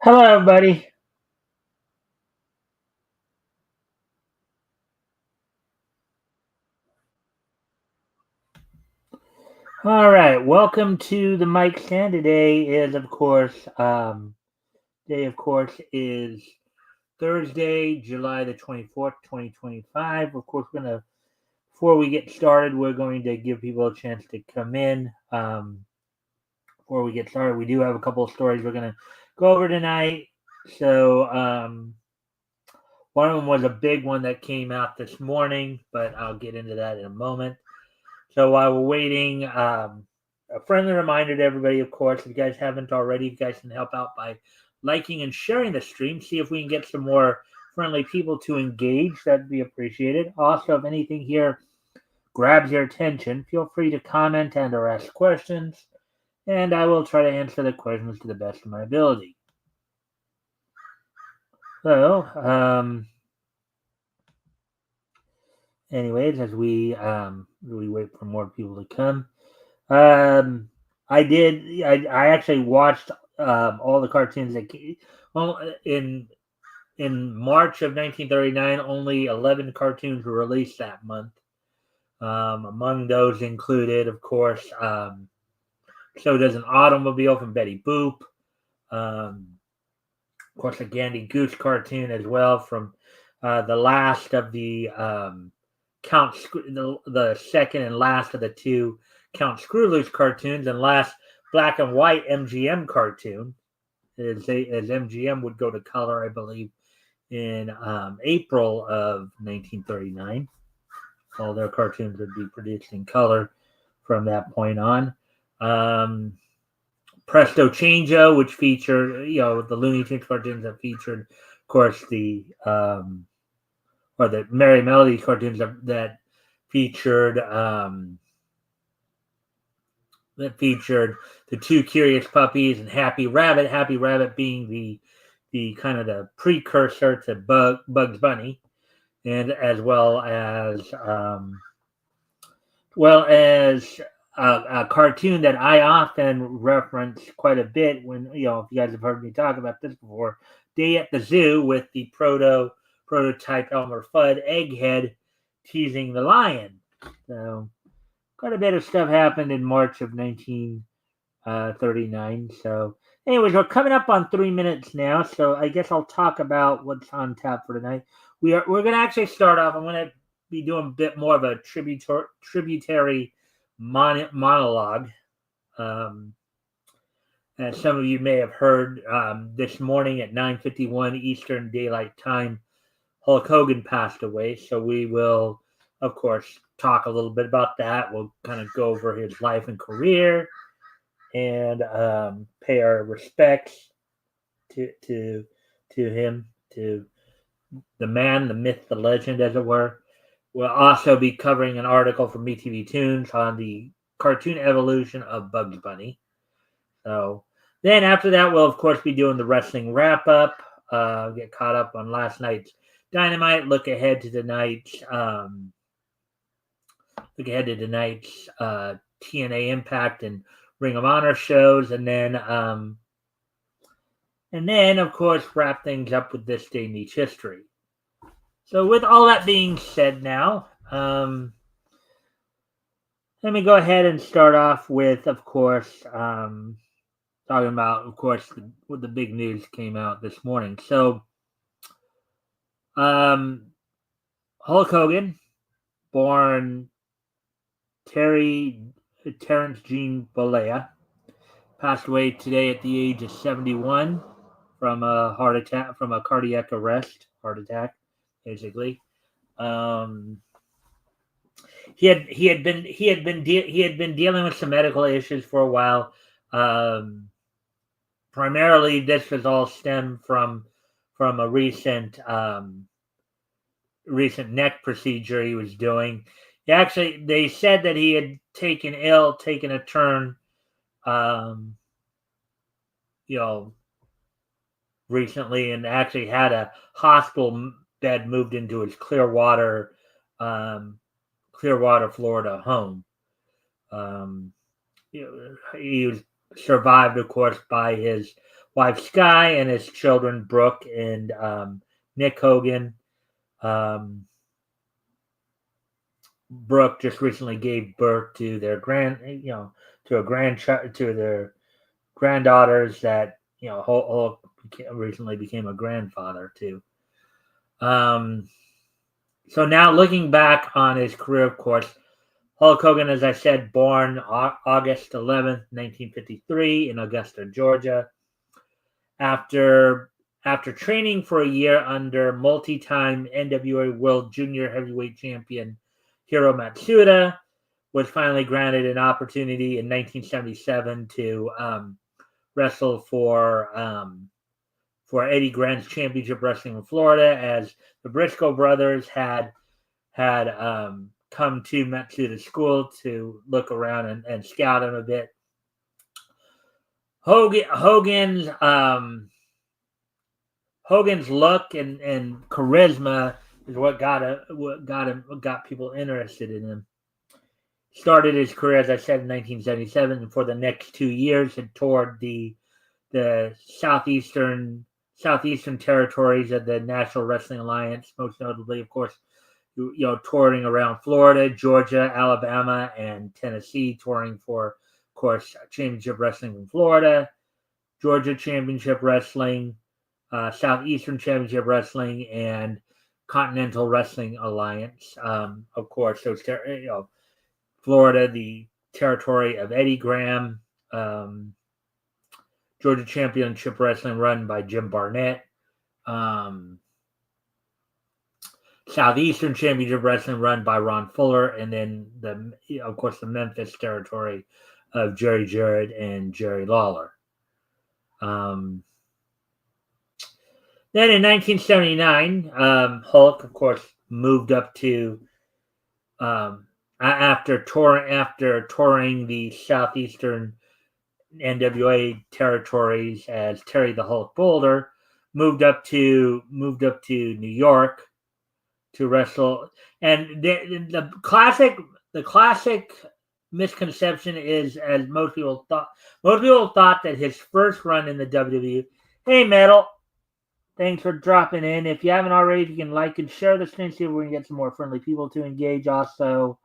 Hello, everybody. All right, welcome to the Mikestand. Today, of course, is Thursday, July the 24th, 2025. Of course, before we get started, we're going to give people a chance to come in. Before we get started, we do have a couple of stories we're going to go over tonight. So, one of them was a big one that came out this morning, but I'll get into that in a moment. So while we're waiting, a friendly reminder to everybody, of course, if you guys haven't already, you guys can help out by liking and sharing the stream. See if we can get some more friendly people to engage. That'd be appreciated. Also, if anything here grabs your attention, feel free to comment and or ask questions, and I will try to answer the questions to the best of my ability. So, anyways, as we wait for more people to come. I did. I actually watched all the cartoons that came. Well, in March of 1939, only 11 cartoons were released that month. Among those included, of course, So Does an Automobile from Betty Boop. Of course, a Gandy Goose cartoon as well from the last of the the second and last of the two Count Screwloose cartoons, and last black and white MGM cartoon, as MGM would go to color, I believe, in April of 1939. All their cartoons would be produced in color from that point on. Presto Changeo, which featured, the Looney Tunes cartoons that featured, of course, or the Merry Melody cartoons that featured the Two Curious Puppies and Happy Rabbit. Happy Rabbit being the kind of the precursor to Bugs Bunny, and as well as a cartoon that I often reference quite a bit when, if you guys have heard me talk about this before, Day at the Zoo, with the prototype Elmer Fudd Egghead teasing the lion. So quite a bit of stuff happened in March of 1939. So, anyways, we're coming up on 3 minutes now, so I guess I'll talk about what's on tap for tonight. We're going to actually start off. I'm going to be doing a bit more of a tributary monologue. As some of you may have heard, this morning at 9:51 Eastern Daylight Time, Hulk Hogan passed away. So we will, of course, talk a little bit about that. We'll kind of go over his life and career, and pay our respects to him, to the man, the myth, the legend, as it were. We'll also be covering an article from MeTV Tunes on the cartoon evolution of Bugs Bunny. So then after that, we'll of course be doing the wrestling wrap up. Get caught up on last night's Dynamite. Look ahead to tonight's TNA Impact and Ring of Honor shows, and then of course wrap things up with this day in each history. So with all that being said, now let me go ahead and start off with, of course, talking about, of course, what the big news came out this morning. So, Hulk Hogan, born Terrence Gene Bollea, passed away today at the age of 71 from a cardiac arrest, heart attack, basically. He had been dealing with some medical issues for a while. Primarily, this was all stemmed from a recent neck procedure he was doing. They said that he had taken a turn, recently, and actually had a hospital bed moved into his Clearwater, Florida home. He was survived, of course, by his wife Sky and his children Brooke and Nick Hogan. Brooke just recently gave birth to their to their granddaughters that Hulk recently became a grandfather to. So now looking back on his career, of course, Hulk Hogan, as I said, born August 11th, 1953 in Augusta, Georgia. After training for a year under multi-time NWA World Junior Heavyweight Champion Hiro Matsuda, was finally granted an opportunity in 1977 to wrestle for Eddie Grant's Championship Wrestling in Florida, as the Briscoe brothers had come to Matsuda's school to look around and scout him a bit. Hogan's look and charisma is what got people interested in him. Started his career, as I said, in 1977, and for the next 2 years had toured the southeastern territories of the National Wrestling Alliance, most notably, of course, touring around Florida, Georgia, Alabama, and Tennessee, touring for, of course, Championship Wrestling in Florida, Georgia Championship Wrestling, Southeastern Championship Wrestling, and Continental Wrestling Alliance. Of course, so Florida, the territory of Eddie Graham, Georgia Championship Wrestling run by Jim Barnett, Southeastern Championship Wrestling run by Ron Fuller, and then the Memphis territory of Jerry Jarrett and Jerry Lawler. Then in 1979, Hulk, of course, moved up to after touring the Southeastern NWA territories as Terry the Hulk Boulder, moved up to New York to wrestle. And the classic misconception is, as most people thought that his first run in the WWE. Hey, Metal, thanks for dropping in. If you haven't already, if you can like and share the stream, see if we can get some more friendly people to engage. Also,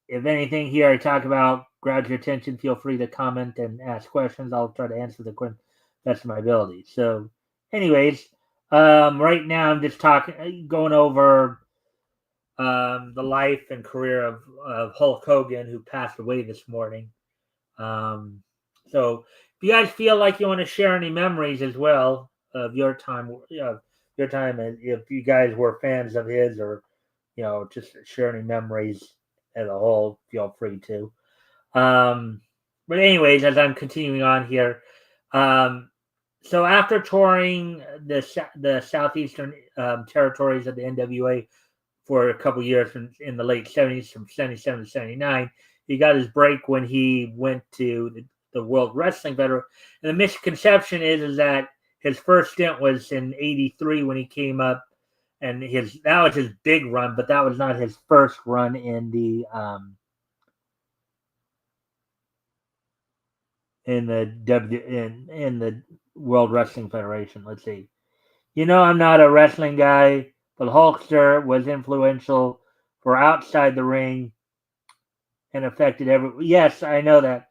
if anything here I talk about grabs your attention, feel free to comment and ask questions. I'll try to answer the best of my ability. So, anyways, right now I'm just going over the life and career of Hulk Hogan, who passed away this morning. So, if you guys feel like you want to share any memories as well of your time, and if you guys were fans of his, or just share any memories as a whole, feel free to. But anyways, as I'm continuing on here, so after touring the southeastern territories of the NWA for a couple years in the late 70s, from 77 to 79, he got his break when he went to the World Wrestling Federation. And the misconception is that his first stint was in '83 when he came up, and that was his big run, but that was not his first run in the World Wrestling Federation. Let's see. I'm not a wrestling guy, but Hulkster was influential for outside the ring and affected every. Yes, I know that.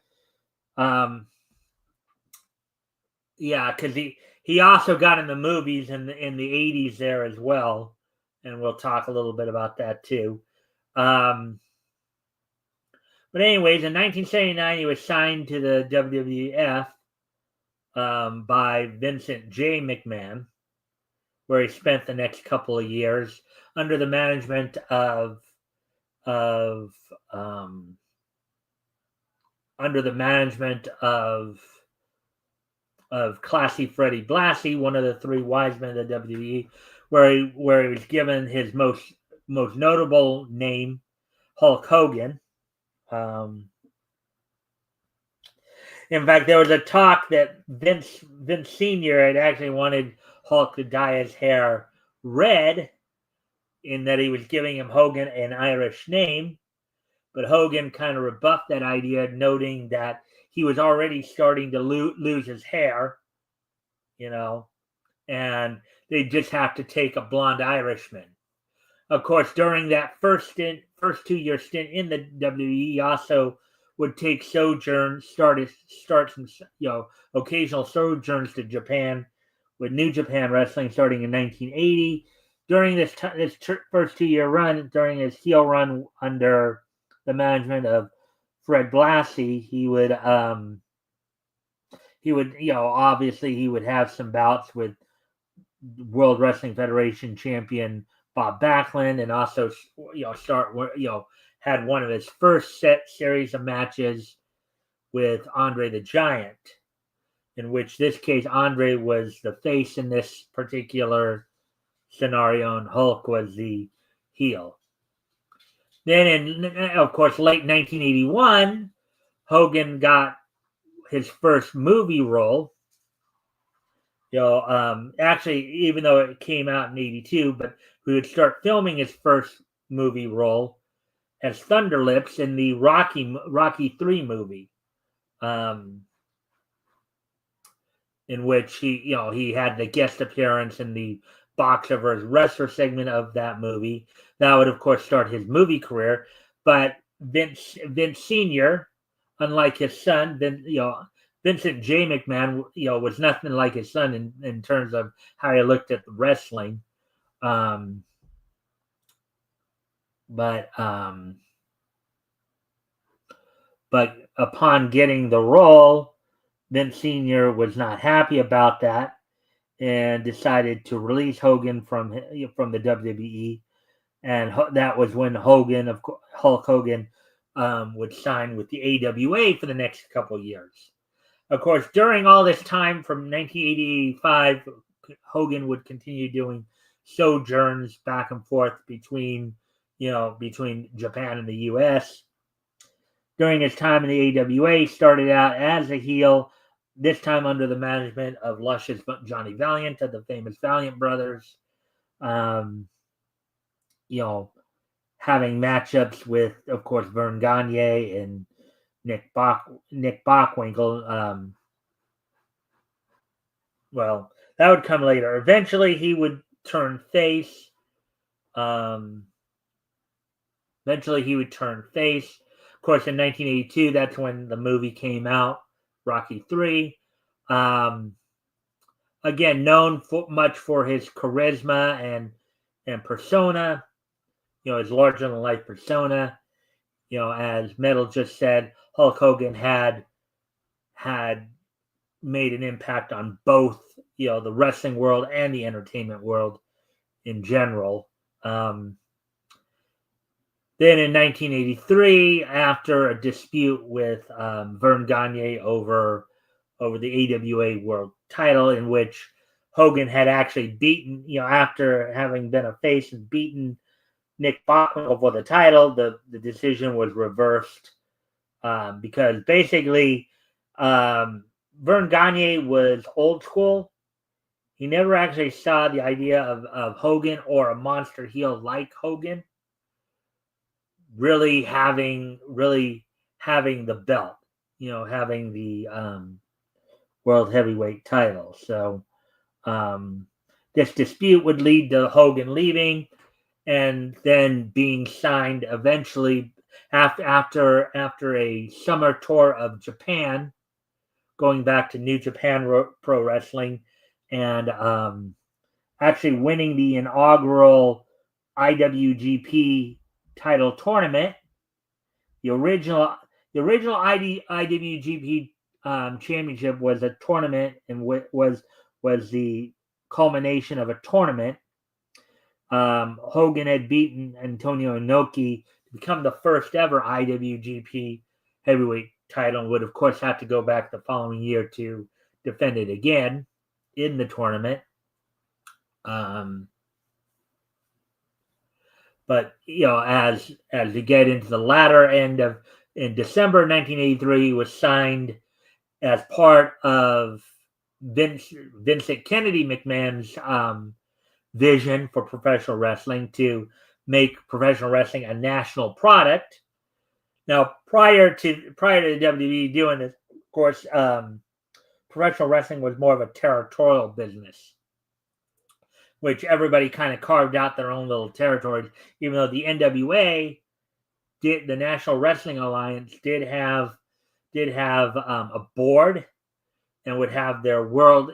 Yeah, because he also got in the movies in the '80s there as well, and we'll talk a little bit about that too. But anyways, in 1979, he was signed to the WWF by Vincent J. McMahon, where he spent the next couple of years under the management of Classy Freddie Blassie, one of the three wise men of the WWE, where he was given his most notable name, Hulk Hogan. In fact, there was a talk that Vince Sr. had actually wanted Hulk to dye his hair red, in that he was giving him Hogan an Irish name. But Hogan kind of rebuffed that idea, noting that he was already starting to lose his hair, and they just have to take a blonde Irishman. Of course, during that first 2-year stint in the WWE, he also would take sojourns, start some occasional sojourns to Japan with New Japan Wrestling starting in 1980. During this first 2-year run, during his heel run under the management of Fred Blassie, he would obviously he would have some bouts with World Wrestling Federation champion Bob Backlund, and also had one of his first series of matches with Andre the Giant, in which this case Andre was the face in this particular scenario and Hulk was the heel. Then in, of course, late 1981, Hogan got his first movie role. Actually, even though it came out in 82, but we would start filming his first movie role as Thunder Lips in the Rocky 3 movie, in which he had the guest appearance in the boxer versus wrestler segment of that movie. That would, of course, start his movie career. But Vince Sr., unlike his son, Vincent J. McMahon, was nothing like his son in terms of how he looked at the wrestling. But upon getting the role, Vince Sr. was not happy about that and decided to release Hogan from the WWE. And that was when Hulk Hogan would sign with the AWA for the next couple of years. Of course, during all this time from 1985, Hogan would continue doing sojourns back and forth between Japan and the U.S. During his time in the AWA, started out as a heel, this time under the management of luscious Johnny Valiant of the famous Valiant Brothers. Having matchups with, of course, Vern Gagne and Nick Bockwinkel. Well, that would come later. Eventually, he would turn face. Of course, in 1982, that's when the movie came out, Rocky 3. Again, known much for his charisma and persona, his larger-than-life persona. As Metal just said, Hulk Hogan had made an impact on both, the wrestling world and the entertainment world in general. Then in 1983, after a dispute with Vern Gagne over the AWA World Title, in which Hogan had actually beaten, after having been a face and beaten Nick Bockwinkel for the title, the decision was reversed because basically Vern Gagne was old school. He never actually saw the idea of Hogan or a monster heel like Hogan really having the belt, having the World Heavyweight title. So this dispute would lead to Hogan leaving and then being signed eventually after a summer tour of Japan, going back to New Japan Pro Wrestling, and actually winning the inaugural IWGP title tournament. The original IWGP championship was a tournament and was the culmination of a tournament. Hogan had beaten Antonio Inoki to become the first ever IWGP heavyweight title, and would of course have to go back the following year to defend it again in the tournament. But as we get into the latter end in December 1983, he was signed as part of Vincent Kennedy McMahon's vision for professional wrestling to make professional wrestling a national product. Now, prior to the WWE doing this, of course, professional wrestling was more of a territorial business, which everybody kind of carved out their own little territories. Even though the NWA the National Wrestling Alliance did have a board and would have their world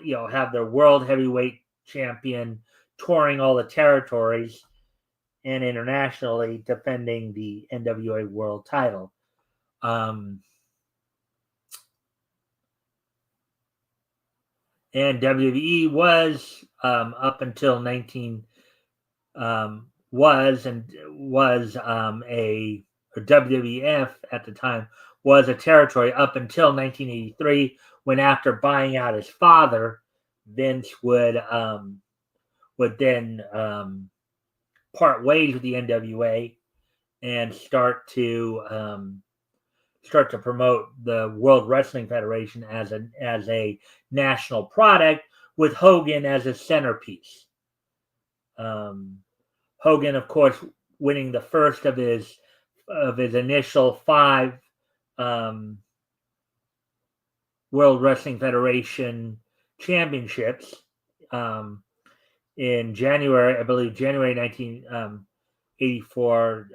heavyweight champion touring all the territories and internationally defending the NWA world title. And WWE was up until 19 was a WWF at the time was a territory up until 1983, when after buying out his father, Vince would then part ways with the NWA and start to promote the World Wrestling Federation as a national product, with Hogan as a centerpiece. Hogan, of course, winning the first of his initial 5 World Wrestling Federation championships in January, I believe, January 1984,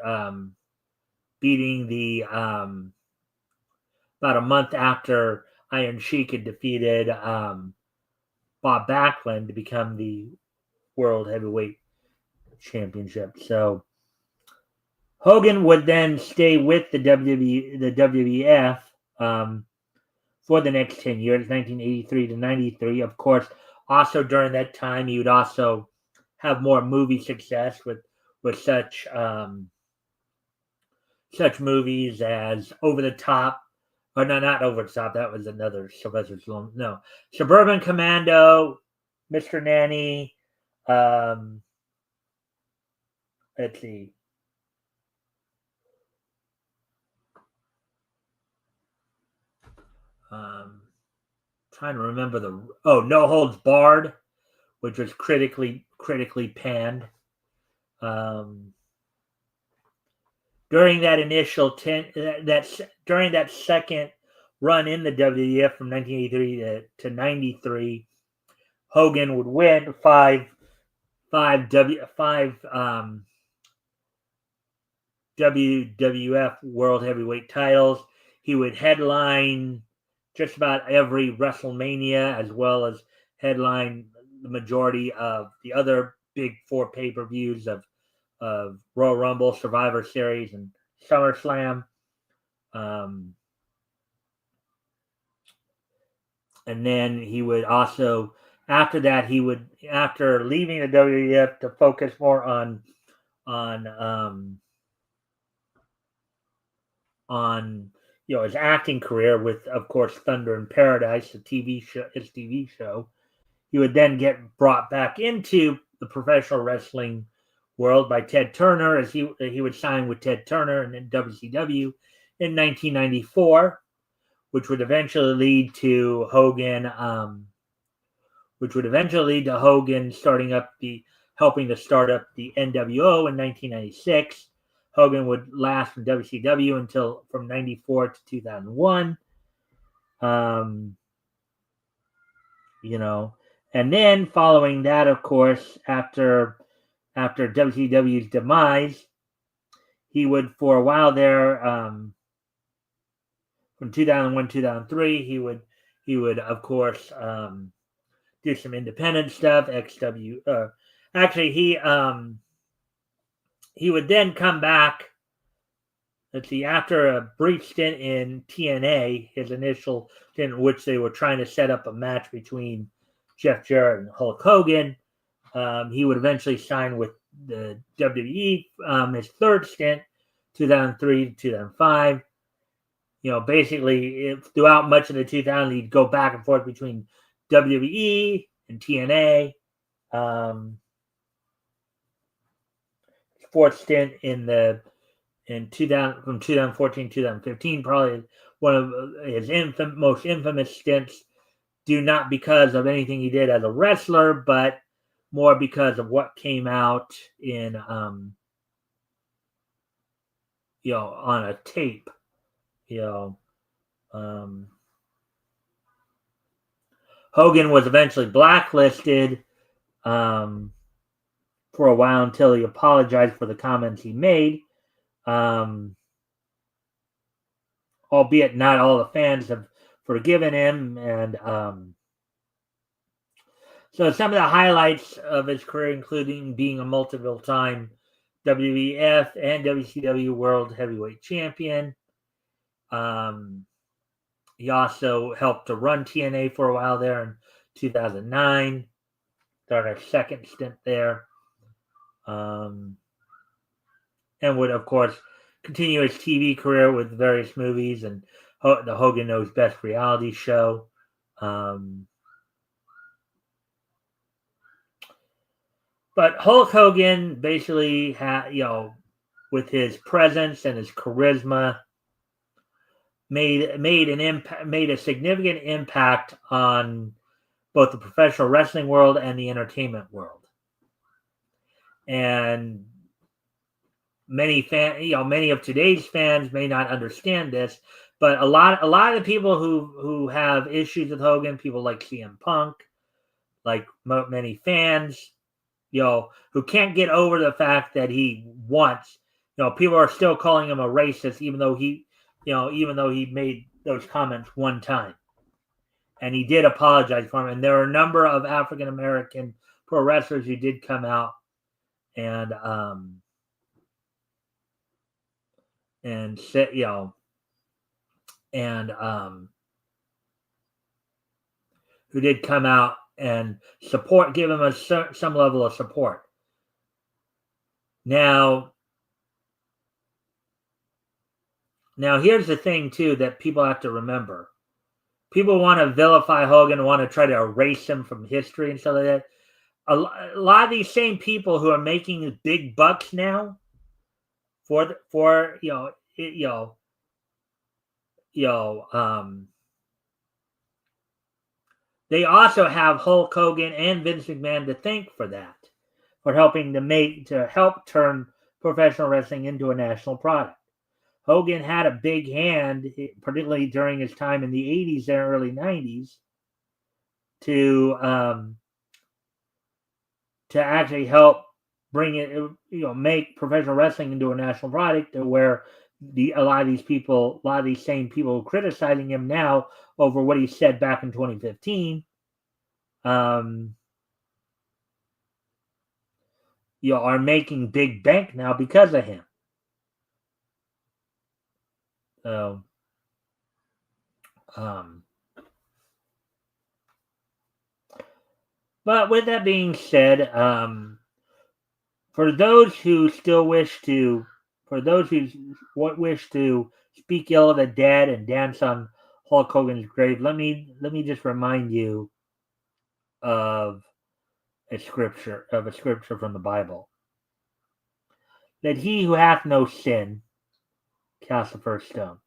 beating the about a month after Iron Sheik had defeated Bob Backlund to become the World Heavyweight Championship. So Hogan would then stay with the WWF for the next 10 years, 1983 to 93. Of course, also during that time, he would also have more movie success with such movies as Over the Top. Or no, not Over the Top. That was another Sylvester Stallone. No, Suburban Commando, Mr. Nanny. Let's see. Trying to remember No Holds Barred, which was critically panned. During that initial during that second run in the WWF from 1983 to 93, Hogan would win five WWF World Heavyweight titles. He would headline just about every WrestleMania, as well as headline the majority of the other big 4 pay-per-views of Royal Rumble, Survivor Series, and SummerSlam. And then he would also, after that, after leaving the WWF, to focus more on his acting career with, of course, Thunder in Paradise, his TV show. He would then get brought back into the professional wrestling world by Ted Turner, as he would sign with Ted Turner and then WCW in 1994, which would eventually lead to Hogan helping to start up the NWO in 1996. Hogan would last in WCW until from 94 to 2001. And then following that, of course, after WCW's demise, he would, for a while there, from 2001 2003, he would of course do some independent stuff. Actually, he would then come back. Let's see, after a brief stint in TNA, his initial stint in which they were trying to set up a match between Jeff Jarrett and Hulk Hogan, he would eventually sign with the WWE. His third stint, 2003 to 2005. Basically, throughout much of the 2000s, he'd go back and forth between WWE and TNA. Fourth stint in 2000, from 2014 to 2015, probably one of his most infamous stints, due not because of anything he did as a wrestler, but more because of what came out in on a tape Hogan was eventually blacklisted for a while until he apologized for the comments he made. Albeit not all the fans have forgiven him. And so some of the highlights of his career, including being a multiple-time WWF and WCW World Heavyweight Champion. He also helped to run TNA for a while there in 2009. Started a second stint there. And would, of course, continue his TV career with various movies and the Hogan Knows Best reality show. But Hulk Hogan basically had, with his presence and his charisma, made a significant impact on both the professional wrestling world and the entertainment world. And many of today's fans may not understand this, but a lot of the people who have issues with Hogan, people like CM Punk, like many fans, who can't get over the fact that he once, people are still calling him a racist, even though he made those comments one time, and he did apologize for him. And there are a number of African American pro wrestlers who did come out and said, who did come out and give him some level of support. Now here's the thing too that people have to remember. People want to vilify Hogan, want to try to erase him from history and stuff like that. A lot of these same people who are making big bucks now they also have Hulk Hogan and Vince McMahon to thank for that, for helping to help turn professional wrestling into a national product. Hogan had a big hand, particularly during his time in the 80s and early 90s, to actually help bring it, make professional wrestling into a national product, where a lot of these same people criticizing him now over what he said back in 2015, are making big bank now because of him. So, but with that being said, for those who wish to speak ill of the dead and dance on Hulk Hogan's grave, let me just remind you of a scripture from the Bible. That he who hath no sin cast the first stone.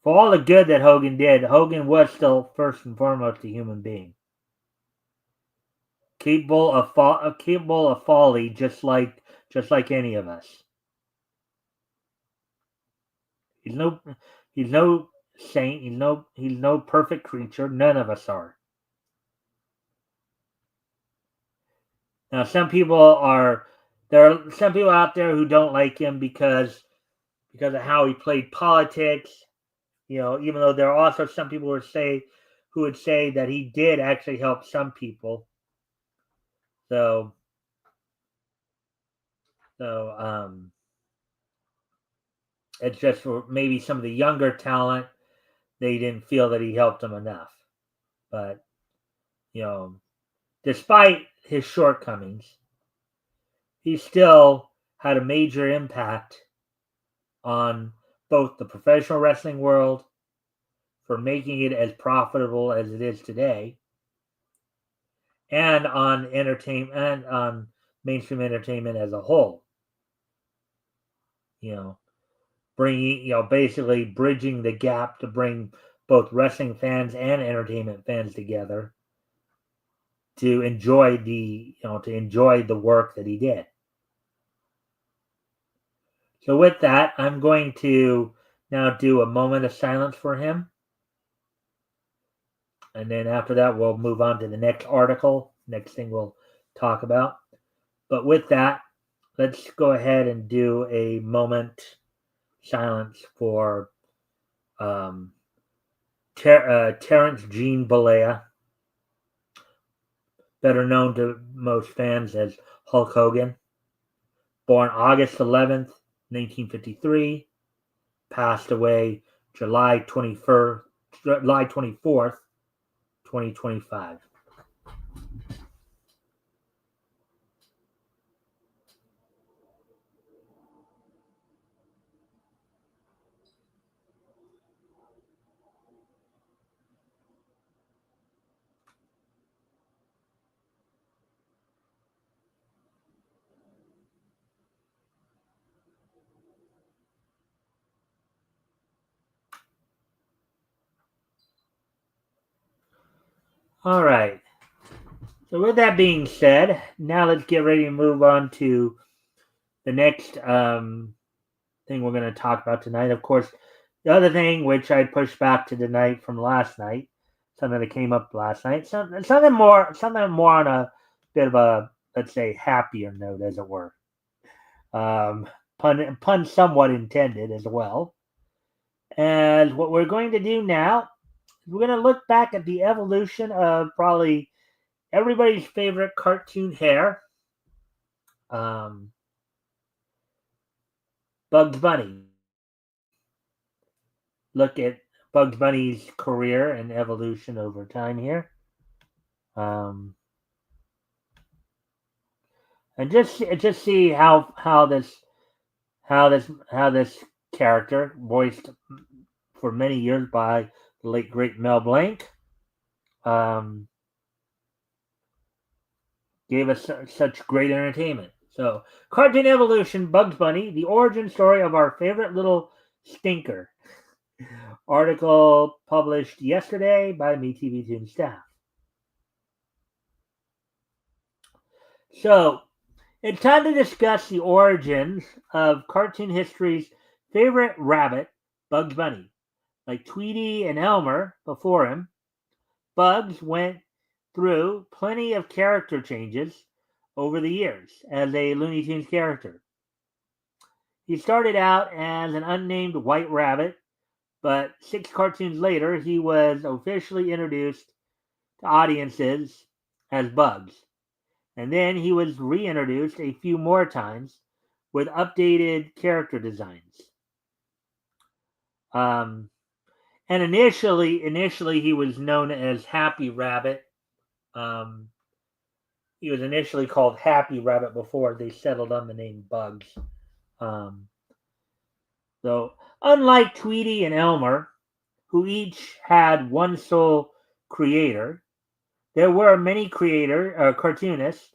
For all the good that Hogan did, Hogan was still first and foremost a human being, capable of folly, just like any of us. He's no saint. He's no perfect creature. None of us are. Now, there are some people out there who don't like him because of how he played politics. Even though there are also some people who would say that he did actually help some people. So it's just for maybe some of the younger talent, they didn't feel that he helped them enough. But, despite his shortcomings, he still had a major impact on both the professional wrestling world, for making it as profitable as it is today, and on entertainment and on mainstream entertainment as a whole. Bringing, basically bridging the gap to bring both wrestling fans and entertainment fans together to enjoy the work that he did. So with that, I'm going to now do a moment of silence for him. And then after that, we'll move on to the next article, next thing we'll talk about. But with that, let's go ahead and do a moment silence for Terrence Gene Bollea, better known to most fans as Hulk Hogan. Born August 11th, 1953, passed away July 24th, 2025. All right. So with that being said, now let's get ready to move on to the next thing we're going to talk about tonight. Of course, the other thing which I pushed back to tonight from last night, something that came up last night, something more on a bit of a, let's say, happier note, as it were. Pun somewhat intended as well. And what we're going to do now is we're going to look back at the evolution of probably everybody's favorite cartoon hair, Bugs Bunny. Look at Bugs Bunny's career and evolution over time here, and just see how this character, voiced for many years by the late great Mel Blanc, gave us such great entertainment. So, Cartoon Evolution, Bugs Bunny, the origin story of our favorite little stinker. Article published yesterday by MeTV Toon staff. So, it's time to discuss the origins of cartoon history's favorite rabbit, Bugs Bunny. Like Tweety and Elmer before him, Bugs went through plenty of character changes over the years as a Looney Tunes character. He started out as an unnamed white rabbit, but 6 cartoons later, he was officially introduced to audiences as Bugs. And then he was reintroduced a few more times with updated character designs. And initially he was known as Happy Rabbit. He was initially called Happy Rabbit before they settled on the name Bugs. So, unlike Tweety and Elmer, who each had one sole creator, there were many cartoonists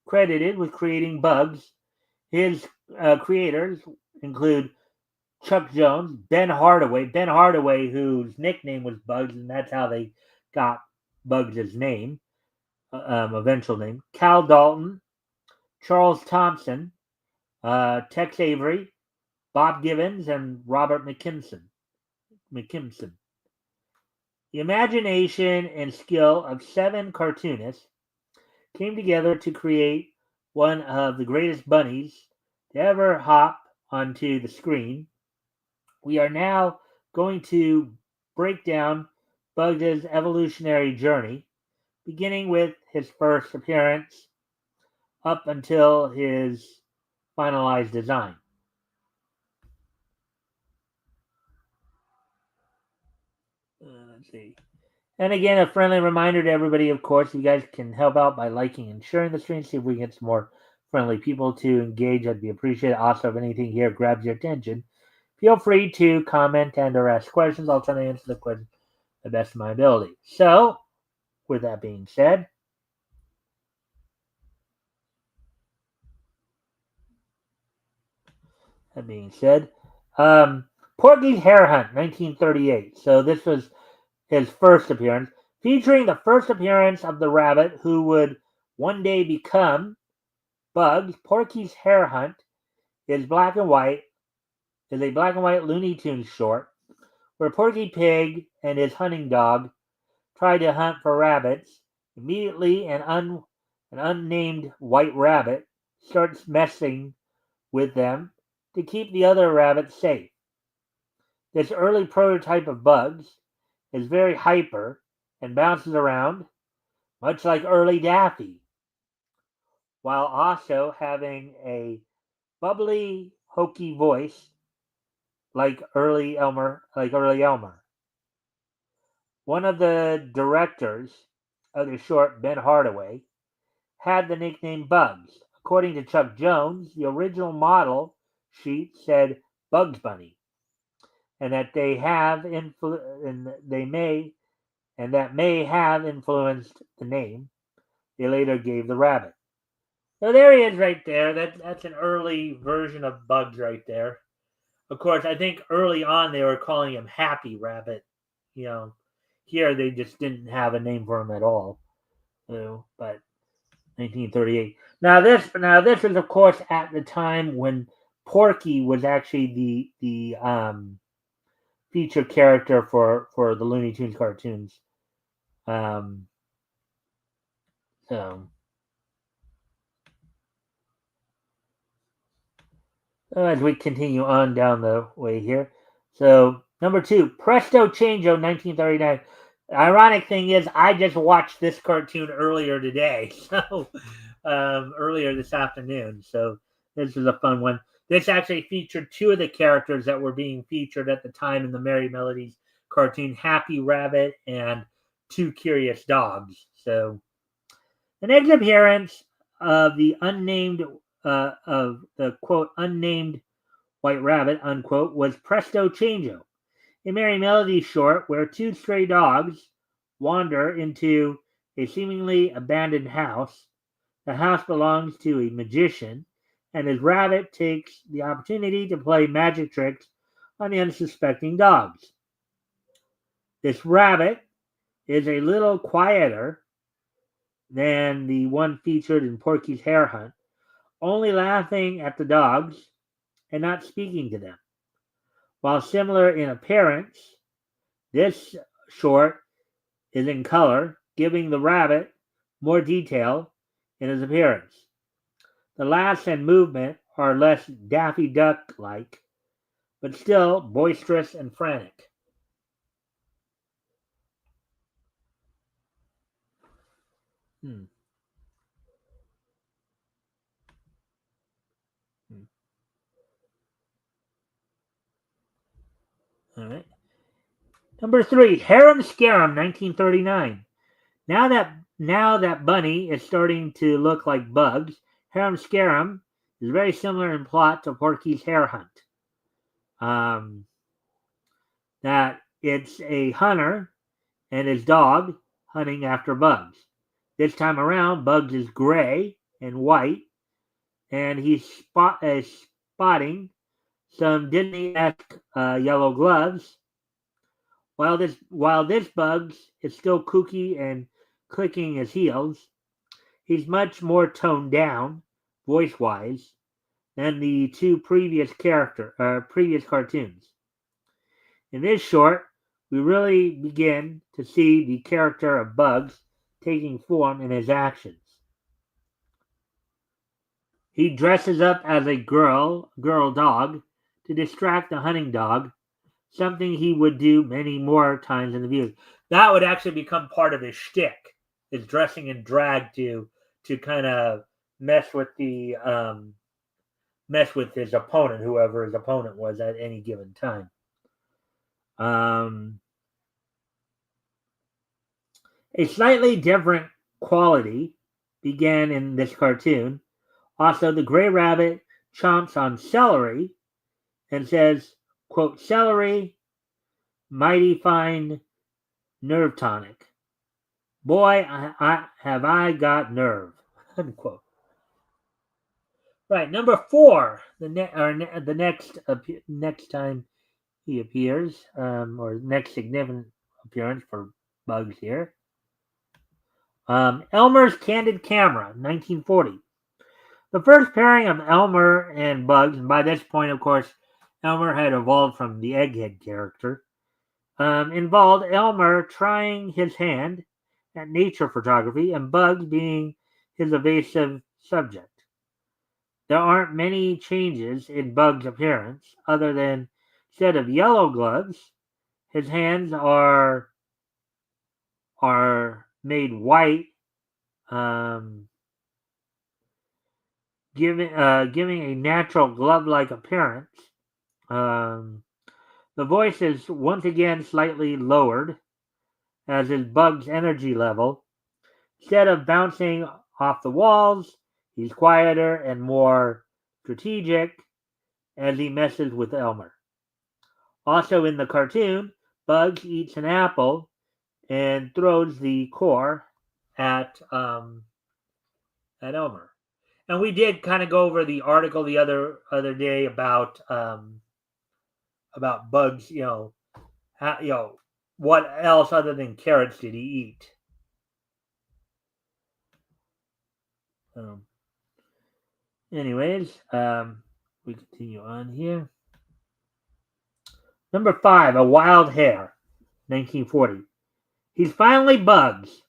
credited with creating Bugs. His creators include Chuck Jones, Ben Hardaway, whose nickname was Bugs, and that's how they got Bugs' name, eventual name. Cal Dalton, Charles Thompson, Tex Avery, Bob Gibbons, and Robert McKimson. The imagination and skill of 7 cartoonists came together to create one of the greatest bunnies to ever hop onto the screen. We are now going to break down Bugs' evolutionary journey, beginning with his first appearance up until his finalized design. Let's see. And again, a friendly reminder to everybody, of course, you guys can help out by liking and sharing the stream, see if we can get some more friendly people to engage. That'd be appreciated. Also, if anything here grabs your attention, feel free to comment and or ask questions. I'll try to answer the question the best of my ability. So, with that being said, Porky's Hare Hunt, 1938. So this was his first appearance, featuring the first appearance of the rabbit who would one day become Bugs. Porky's Hare Hunt is black and white. is a black and white Looney Tunes short where Porky Pig and his hunting dog try to hunt for rabbits. Immediately, an unnamed white rabbit starts messing with them to keep the other rabbits safe. This early prototype of Bugs is very hyper and bounces around, much like early Daffy, while also having a bubbly, hokey voice like early Elmer. One of the directors of the short, Ben Hardaway, had the nickname Bugs. According to Chuck Jones, the original model sheet said Bugs Bunny, and that they have and they may and that may have influenced the name they later gave the rabbit. So there he is right there. That's an early version of Bugs right there. Of course, I think early on they were calling him Happy Rabbit. You know, here they just didn't have a name for him at all. But 1938. Now this is of course at the time when Porky was actually the feature character for the Looney Tunes cartoons. Um, so as we continue on down the way here, so number two, Presto Chango, 1939. The ironic thing is, I just watched this cartoon earlier today, so earlier this afternoon. So this is a fun one. This actually featured two of the characters that were being featured at the time in the Merry Melodies cartoon, Happy Rabbit and Two Curious Dogs. So the next appearance of the quote unnamed White Rabbit unquote was Presto Chango, a Merry Melody short where two stray dogs wander into a seemingly abandoned house. The house belongs to a magician, and his rabbit takes the opportunity to play magic tricks on the unsuspecting dogs. This rabbit is a little quieter than the one featured in Porky's Hare Hunt, only laughing at the dogs and not speaking to them. While similar in appearance, this short is in color, giving the rabbit more detail in his appearance. The laughs and movement are less Daffy Duck like, but still boisterous and frantic. Hmm. Hmm. All right. Number three, Harem Scarum, 1939. Now that Bunny is starting to look like Bugs, Harem Scarum is very similar in plot to Porky's Hare Hunt. Um, that it's a hunter and his dog hunting after Bugs. This time around, Bugs is gray and white, and he's spotting some Disney-esque yellow gloves. While this Bugs is still kooky and clicking his heels, he's much more toned down, voice-wise, than the two previous cartoons. In this short, we really begin to see the character of Bugs taking form in his actions. He dresses up as a girl dog, to distract the hunting dog, something he would do many more times in the view. That would actually become part of his shtick, is dressing in drag to kind of mess with his opponent, whoever his opponent was at any given time. A slightly different quality began in this cartoon. Also, the gray rabbit chomps on celery and says, quote, celery, mighty fine nerve tonic. Boy, have I got nerve, unquote. Right, number four, the next time he appears, or next significant appearance for Bugs here. Elmer's Candid Camera, 1940. The first pairing of Elmer and Bugs, and by this point, of course, Elmer had evolved from the Egghead character, involved Elmer trying his hand at nature photography and Bugs being his evasive subject. There aren't many changes in Bugs' appearance other than instead of yellow gloves, his hands are made white, um, giving a natural glove-like appearance. Um, the voice is once again slightly lowered, as is Bug's energy level. Instead of bouncing off the walls, he's quieter and more strategic as he messes with Elmer. Also in the cartoon, Bugs eats an apple and throws the core at Elmer. And we did kind of go over the article the other day about Bugs. What else other than carrots did he eat? Um, we continue on here. Number 5, A Wild Hare, 1940. He's finally Bugs.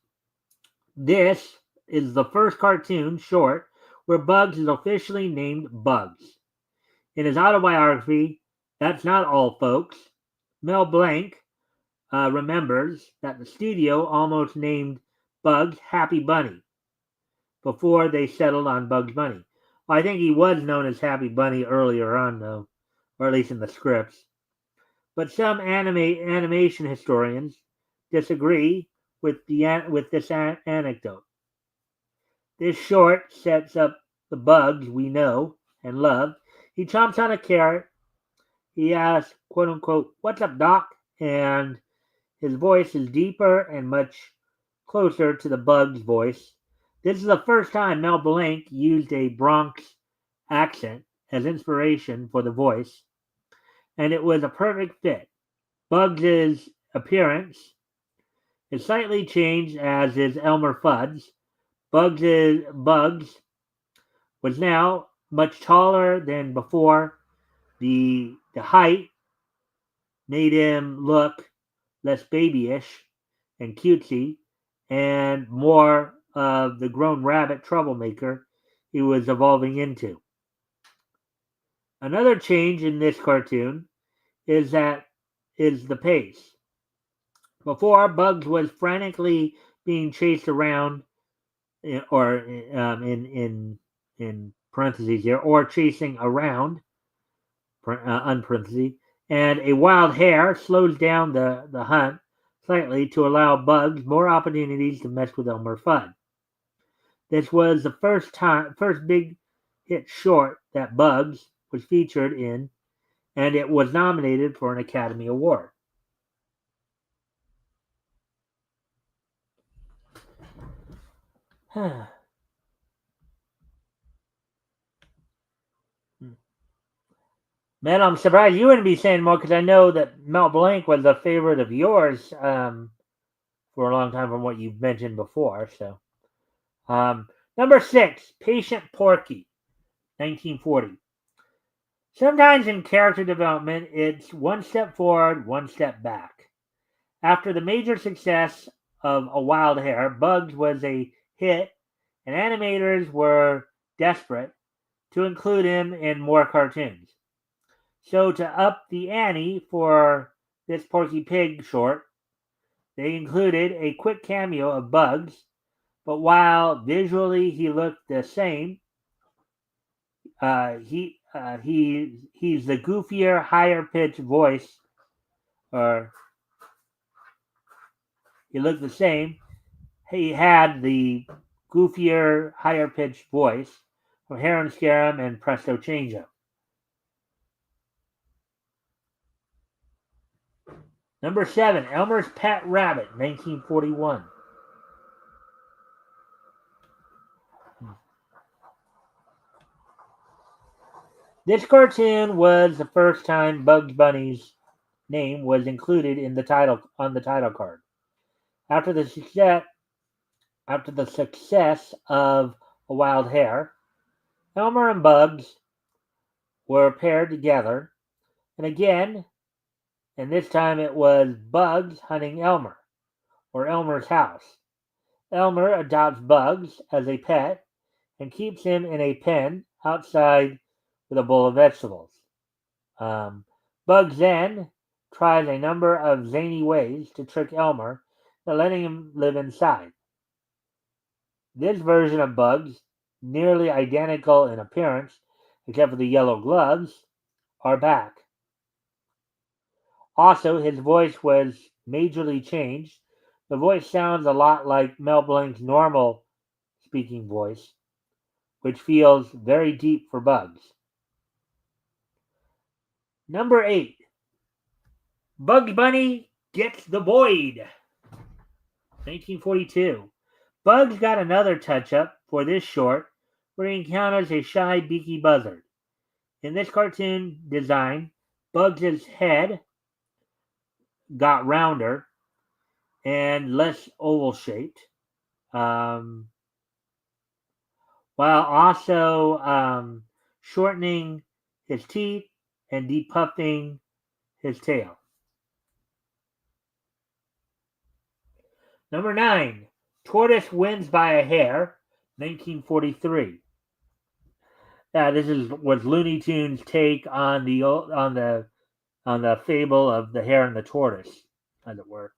This is the first cartoon short where Bugs is officially named Bugs. In his autobiography, That's Not All, Folks, Mel Blanc remembers that the studio almost named Bugs Happy Bunny before they settled on Bugs Bunny. Well, I think he was known as Happy Bunny earlier on, though, or at least in the scripts. But some animation historians disagree with this anecdote. This short sets up the Bugs we know and love. He chomps on a carrot. He asks, quote unquote, "What's up, Doc?" And his voice is deeper and much closer to the Bugs voice. This is the first time Mel Blanc used a Bronx accent as inspiration for the voice, and it was a perfect fit. Bugs' appearance is slightly changed, as is Elmer Fudd's. Bugs was now much taller than before. The height made him look less babyish and cutesy, and more of the grown rabbit troublemaker he was evolving into. Another change in this cartoon is the pace. Before, Bugs was frantically being chased around, or in parentheses here, or chasing around, unparentheses, and a wild hare slows down the hunt slightly to allow Bugs more opportunities to mess with Elmer Fudd. This was the first big hit short that Bugs was featured in, and it was nominated for an Academy Award. Man, I'm surprised you wouldn't be saying more because I know that Mel Blanc was a favorite of yours for a long time from what you've mentioned before. So, number 6, Patient Porky, 1940. Sometimes in character development, it's one step forward, one step back. After the major success of A Wild Hare, Bugs was a hit, and animators were desperate to include him in more cartoons. So to up the ante for this Porky Pig short, they included a quick cameo of Bugs, but while visually he looked the same, he's the goofier, higher pitched voice, or he looked the same. He had the goofier, higher pitched voice from Harum Scarum and Presto Change Up. Number 7, Elmer's Pet Rabbit, 1941. This cartoon was the first time Bugs Bunny's name was included in the title card. After the success of A Wild Hare, Elmer and Bugs were paired together. And again, and this time it was Bugs hunting Elmer, or Elmer's house. Elmer adopts Bugs as a pet and keeps him in a pen outside with a bowl of vegetables. Bugs then tries a number of zany ways to trick Elmer into letting him live inside. This version of Bugs, nearly identical in appearance except for the yellow gloves, are back. Also, his voice was majorly changed. The voice sounds a lot like Mel Blanc's normal speaking voice, which feels very deep for Bugs. Number 8. Bugs Bunny Gets the Void. 1942. Bugs got another touch-up for this short, where he encounters a shy beaky buzzard. In this cartoon design, Bugs' head got rounder and less oval-shaped, while also shortening his teeth and depuffing his tail. Number 9. Tortoise Wins by a Hair, 1943. This was Looney Tunes' take on the fable of the hare and the tortoise, as it were.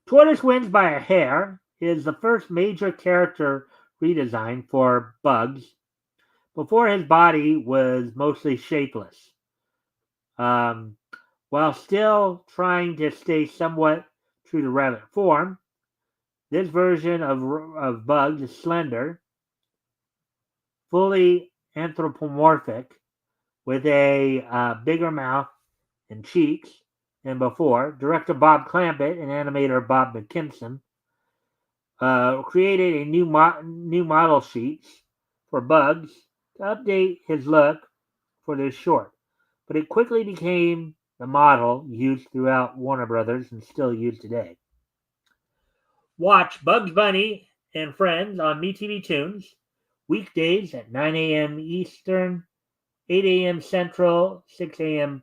Tortoise Wins by a Hair is the first major character redesign for Bugs before his body was mostly shapeless. While still trying to stay somewhat true to rabbit form, this version of Bugs is slender, fully anthropomorphic, with a bigger mouth and cheeks than before. Director Bob Clampett and animator Bob McKimson created a new model sheets for Bugs to update his look for this short, but it quickly became the model used throughout Warner Brothers and still used today. Watch Bugs Bunny and Friends on MeTV Tunes weekdays at 9 a.m. Eastern, 8 a.m. Central, 6 a.m.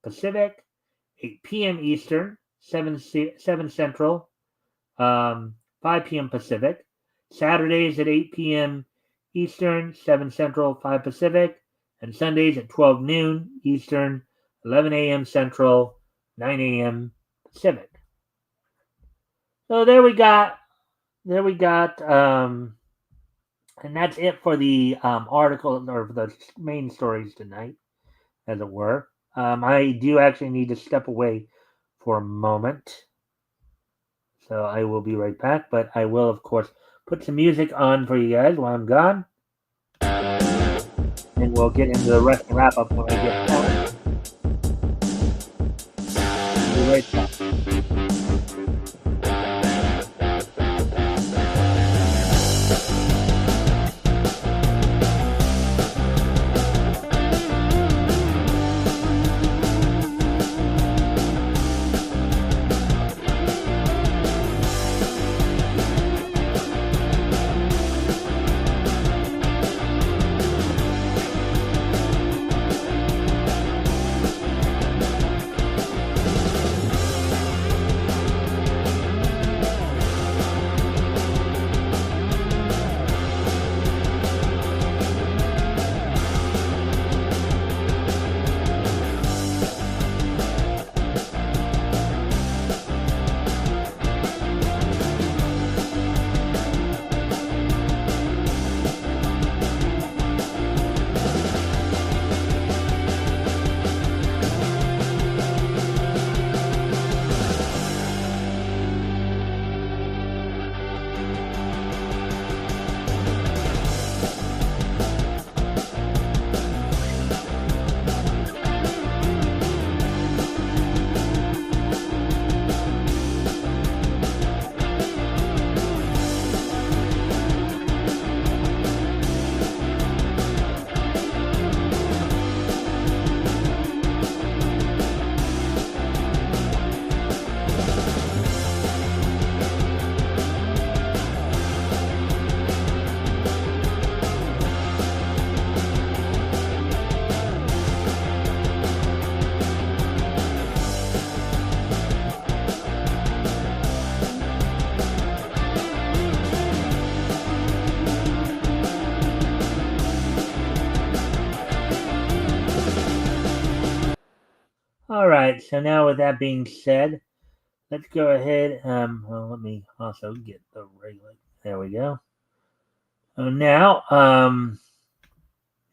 Pacific, 8 p.m. Eastern, 7 Central, 5 p.m. Pacific. Saturdays at 8 p.m. Eastern, 7 Central, 5 Pacific, and Sundays at 12 noon Eastern, 11 a.m. Central, 9 a.m. Pacific. So there we got, and that's it for the article, or the main stories tonight, as it were. I do actually need to step away for a moment, so I will be right back, but I will, of course, put some music on for you guys while I'm gone, and we'll get into the rest and wrap up when I get home. I'll be right back. All right. So now, with that being said, let's go ahead. Well, let me also get the regular. There we go. So now,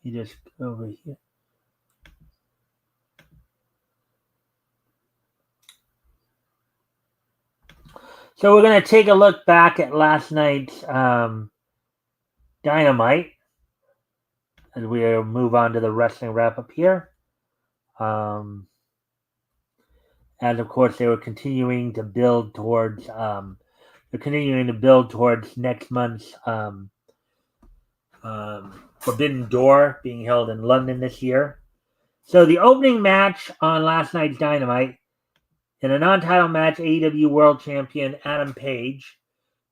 you just go over here. So we're gonna take a look back at last night's Dynamite as we move on to the wrestling wrap up here. As of course they were continuing to build towards next month's Forbidden Door being held in London this year. So the opening match on last night's Dynamite, in a non-title match, AEW World Champion Adam Page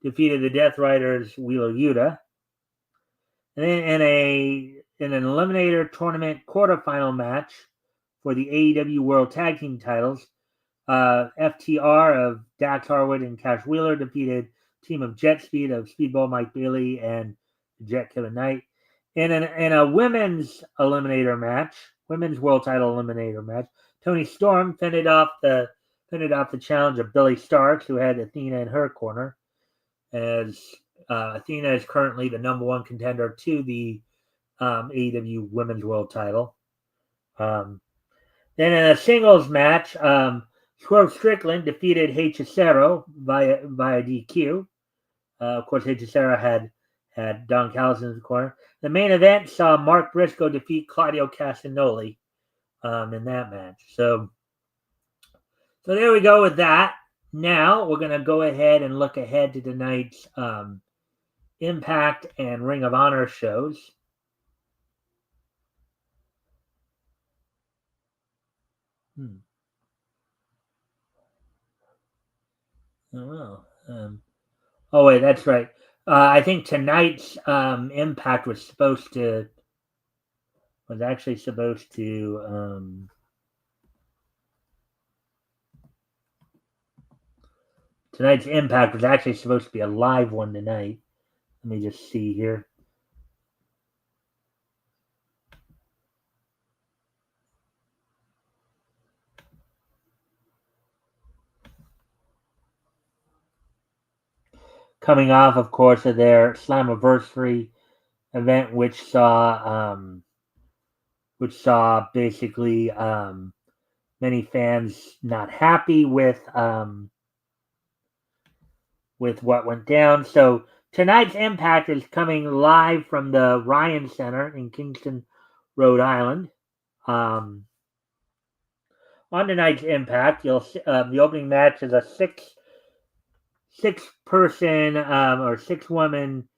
defeated the Death Riders Wheeler Yuta. And then in an Eliminator Tournament quarterfinal match for the AEW World Tag Team titles, FTR of Dax Harwood and Cash Wheeler defeated team of Jet Speed of Speedball Mike Bailey and Jet Kevin Knight. In a women's eliminator match, women's world title eliminator match, Toni Storm fended off the challenge of Billy Starks, who had Athena in her corner, as Athena is currently the number one contender to the AEW Women's World Title. Then in a singles match, Swerve Strickland defeated Hechicero via DQ. Of course, Hechicero had Don Callis in the corner. The main event saw Mark Briscoe defeat Claudio Castagnoli in that match. So there we go with that. Now we're going to go ahead and look ahead to tonight's Impact and Ring of Honor shows. Oh wait, that's right. I think tonight's Impact was actually supposed to. Tonight's Impact was actually supposed to be a live one tonight. Let me just see here. Coming off, of course, of their Slammiversary event, which saw basically many fans not happy with what went down. So tonight's Impact is coming live from the Ryan Center in Kingston, Rhode Island. On tonight's Impact, the opening match is a six-person or six-woman,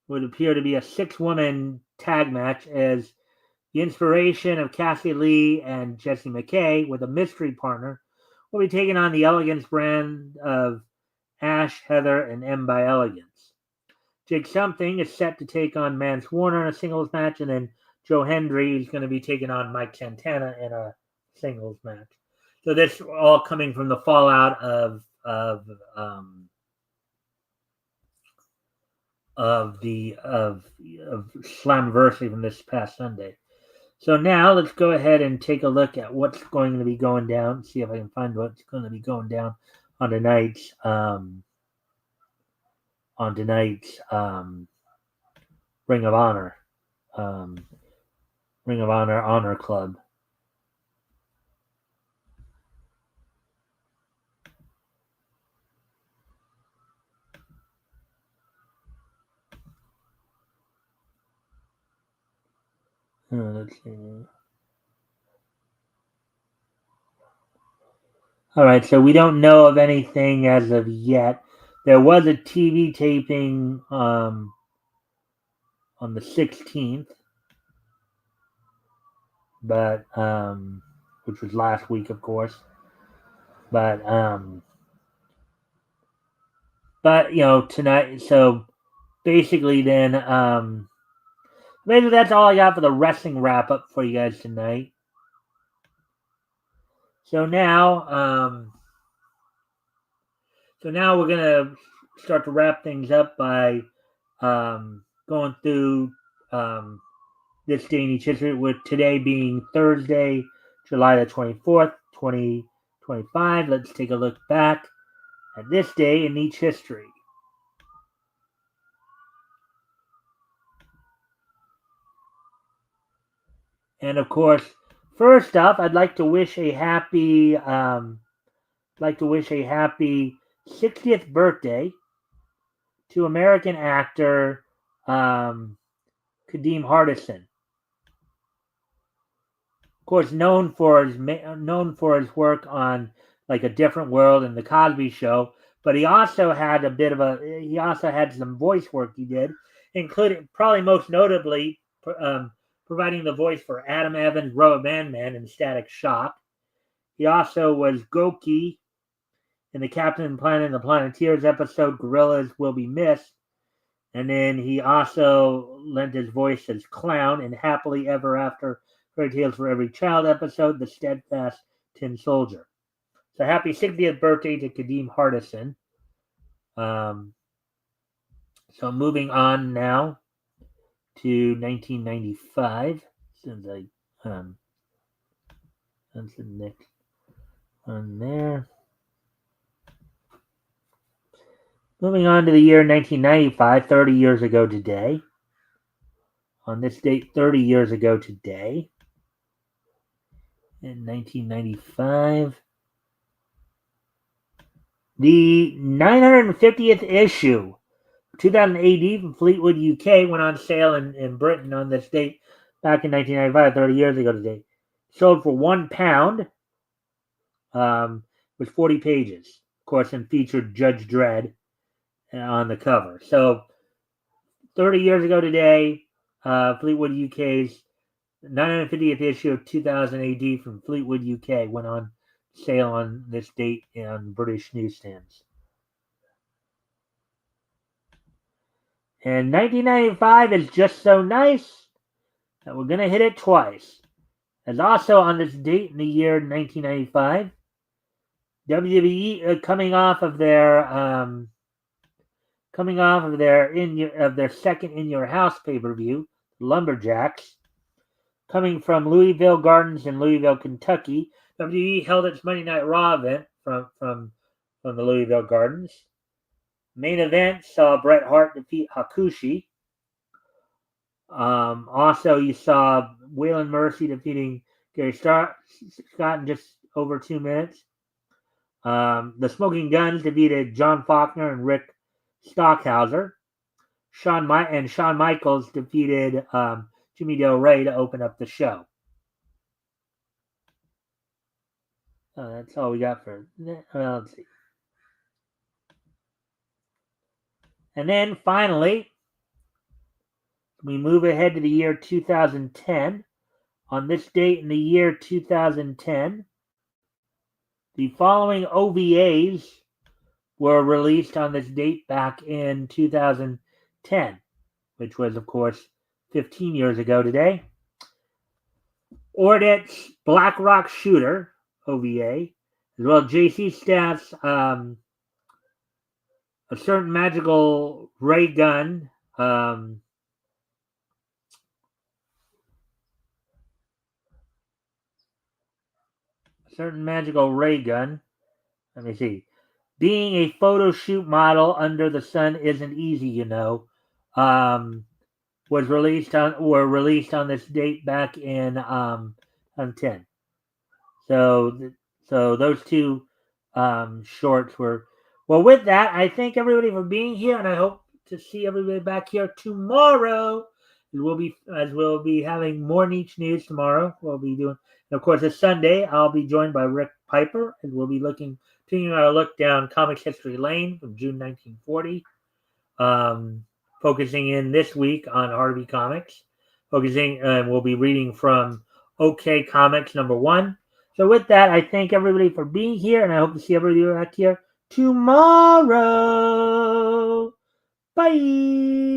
would appear to be a six-woman tag match, as the Inspiration of Cassie Lee and Jessie McKay, with a mystery partner, will be taking on the Elegance brand of Ash, Heather, and M by Elegance. Jake Something is set to take on Mance Warner in a singles match, and then Joe Hendry is going to be taking on Mike Santana in a singles match. So this all coming from the fallout of Slammiversary from this past Sunday. So now let's go ahead and take a look at what's going to be going down. See if I can find what's going to be going down on tonight's Ring of Honor Honor Club. Let's see. All right, so we don't know of anything as of yet. There was a TV taping on the 16th, but which was last week, of course. But tonight. So basically, then maybe that's all I got for the wrestling wrap up for you guys tonight. So now we're gonna start to wrap things up by going through this day in each history, with today being Thursday, July the 24th, 2025. Let's take a look back at this day in each history. And of course, first up, I'd like to wish a happy 60th birthday to American actor Kadeem Hardison. Of course, known for his work on like A Different World and The Cosby Show, but he also had some voice work he did, including probably most notably providing the voice for Adam Evans' Rubber Band Man in Static Shock. He also was Goki in the Captain Planet and the Planeteers episode Gorillas Will Be Missed. And then he also lent his voice as Clown in Happily Ever After Fairy Tales for Every Child episode, The Steadfast Tin Soldier. So happy 60th birthday to Kadeem Hardison. So moving on now to 1995. Since that's the next one there. Moving on to the year 1995, 30 years ago today. On this date, 30 years ago today, in 1995, the 950th issue, 2000 AD from Fleetwood, UK, went on sale in Britain on this date back in 1995, 30 years ago today. Sold for £1, with 40 pages, of course, and featured Judge Dredd on the cover. So 30 years ago today, Fleetwood UK's 950th issue of 2000 AD from Fleetwood UK went on sale on this date on British newsstands. And 1995 is just so nice that we're going to hit it twice. As also on this date in the year 1995, WWE coming off of their second In Your House pay-per-view, Lumberjacks, coming from Louisville Gardens in Louisville, Kentucky. WWE held its Monday Night Raw event from the Louisville Gardens. Main event saw Bret Hart defeat Hakushi. Also, you saw Waylon Mercy defeating Gary Scott in just over 2 minutes. The Smoking Guns defeated John Faulkner and Rick Stockhauser. Shawn Michaels defeated Jimmy Del Rey to open up the show. That's all we got for. Well, let's see. And then finally, we move ahead to the year 2010. On this date in the year 2010, the following OVAs were released on this date back in 2010, which was, of course, 15 years ago today. Ordet's Black Rock Shooter OVA, as well as JC Staff's A Certain Magical Ray Gun, Let me see. Being a photo shoot model under the sun isn't easy, you know. Were released on this date back in on 10. So those two shorts were. Well, with that, I thank everybody for being here, and I hope to see everybody back here tomorrow. We'll be having more niche news tomorrow. We'll be doing, and of course, this Sunday I'll be joined by Rick Piper, and we'll be taking our look down Comics History Lane from June 1940. Focusing in this week on Harvey Comics. We'll be reading from OK Comics #1. So with that, I thank everybody for being here, and I hope to see everybody back here tomorrow. Bye.